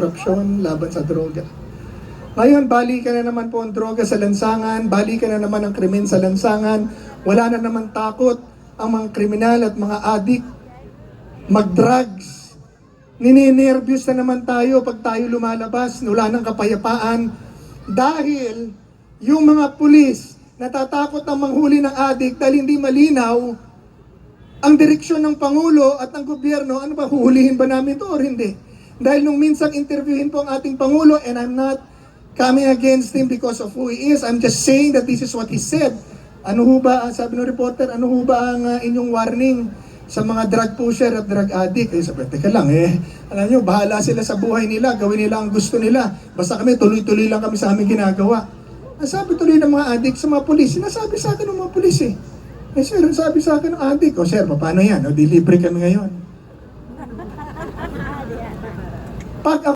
korupsyon, laban sa droga. Ngayon, balikan na naman po ang droga sa lansangan, balikan na naman ang krimen sa lansangan, wala na naman takot ang mga kriminal at mga adik mag-drugs. Nininervyos na naman tayo pag tayo lumalabas, wala ng kapayapaan dahil yung mga pulis natatakot na manghuli ng adik dahil hindi malinaw ang direksyon ng Pangulo at ng gobyerno. Ano ba, huhulihin ba namin to or hindi? Dahil nung minsan interviewin po ang ating Pangulo, and I'm not coming against him because of who he is, I'm just saying that this is what he said. Ano ho ba, sabi ng reporter, ano ho ba ang inyong warning sa mga drug pusher at drug addict? Sabi, teka lang alam nyo, bahala sila sa buhay nila, gawin nila ang gusto nila. Basta kami, tuloy-tuloy lang kami sa aming ginagawa. Nasabi tuloy ng mga addict sa mga pulis, sinasabi sa akin ng mga pulis sir, sabi sa akin ng addict, sir, paano yan? Di libre kami ngayon. Pag